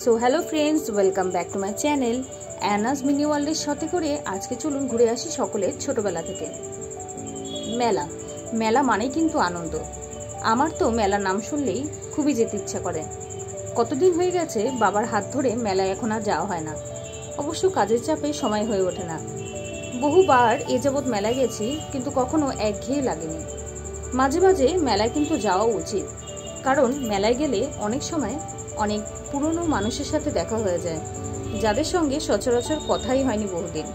So hello friends, welcome back to my channel Anas mini ওয়ার্ল্ডের সাথে করে আজকে চলুন ঘুরে আসি সকলের ছোটবেলা থেকে। মেলা মেলা মানেই কিন্তু আনন্দ। আমার তো মেলার নাম শুনলেই খুবই যেতে ইচ্ছা করে। কতদিন হয়ে গেছে বাবার হাত ধরে মেলায় এখন আর যাওয়া হয় না। অবশ্য কাজের চাপে সময় হয়ে ওঠে না। বহুবার এ যাবৎ মেলায় গেছি, কিন্তু কখনো একঘেয়ে লাগেনি। মাঝে মাঝে মেলায় কিন্তু যাওয়া উচিত, কারণ মেলায় গেলে অনেক সময় অনেক পুরনো মানুষের সাথে দেখা হয়ে যায়, যাদের সঙ্গে সচরাচর কথাই হয়নি বহুদিন।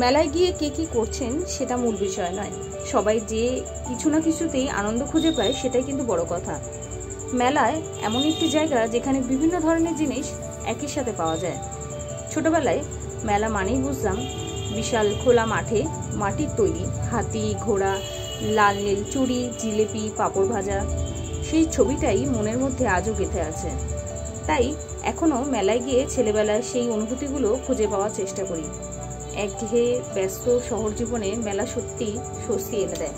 মেলায় গিয়ে কে কী করছেন সেটা মূল বিষয় নয়, সবাই যে কিছু না কিছুতেই আনন্দ খুঁজে পায় সেটাই কিন্তু বড় কথা। মেলায় এমন একটি জায়গা যেখানে বিভিন্ন ধরনের জিনিস একই সাথে পাওয়া যায়। ছোটবেলায় মেলা মানেই বুঝলাম বিশাল খোলা মাঠে মাটির তৈরি হাতি, ঘোড়া, লাল নীল চুড়ি, জিলেপি, পাঁপড় ভাজা, সেই ছবিটাই মনের মধ্যে আজও গেঁথে আছে। তাই এখনও মেলায় গিয়ে ছেলেবেলায় সেই অনুভূতিগুলো খুঁজে পাওয়ার চেষ্টা করি। একঘেয়ে ব্যস্ত শহর জীবনে মেলা সত্যি স্বস্তি এনে দেয়।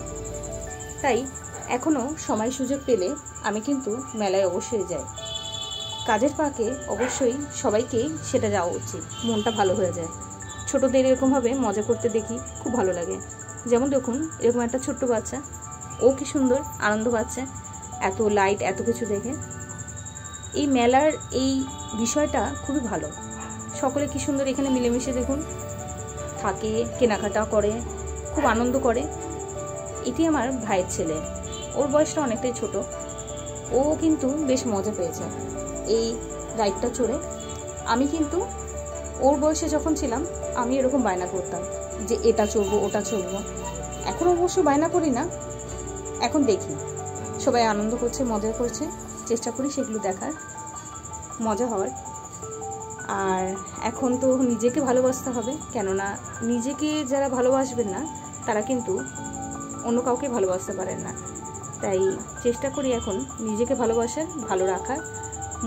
তাই এখনও সময় সুযোগ পেলে আমি কিন্তু মেলায় অবশ্যই যাই। কাজের ফাঁকে অবশ্যই সবাইকেই সেটা যাওয়া উচিত, মনটা ভালো হয়ে যায়। ছোটদের এরকমভাবে মজা করতে দেখি, খুব ভালো লাগে। যেমন দেখুন, এরকম একটা ছোট্ট বাচ্চা, ও কি সুন্দর আনন্দ পাচ্ছে এত লাইট এত কিছু দেখে। এই মেলার এই বিষয়টা খুবই ভালো। সকলে কি সুন্দর এখানে মিলেমিশে দেখুন থাকে, কেনাকাটা করে, খুব আনন্দ করে। এটি আমার ভাইয়ের ছেলে, ওর বয়সটা অনেকটাই ছোট। ও কিন্তু বেশ মজা পেয়েছে এই রাইডটা চড়ে। আমি কিন্তু ওর বয়সে যখন ছিলাম আমি এরকম বায়না করতাম যে এটা চড়বো ওটা চড়বো। এখন অবশ্য বায়না করি না, এখন দেখি সবাই আনন্দ করছে, মজা করছে, চেষ্টা করি সেগুলো দেখার, মজা হওয়ার। আর এখন তো নিজেকে ভালোবাসতে হবে, কেননা নিজেকে যারা ভালোবাসবেন না তারা কিন্তু অন্য কাউকে ভালোবাসতে পারেন না। তাই চেষ্টা করি এখন নিজেকে ভালোবাসার, ভালো রাখার,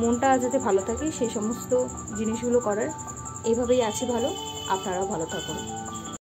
মনটা যাতে ভালো থাকে সেই সমস্ত জিনিসগুলো করার। এইভাবেই আছি ভালো, আপনারাও ভালো থাকুন।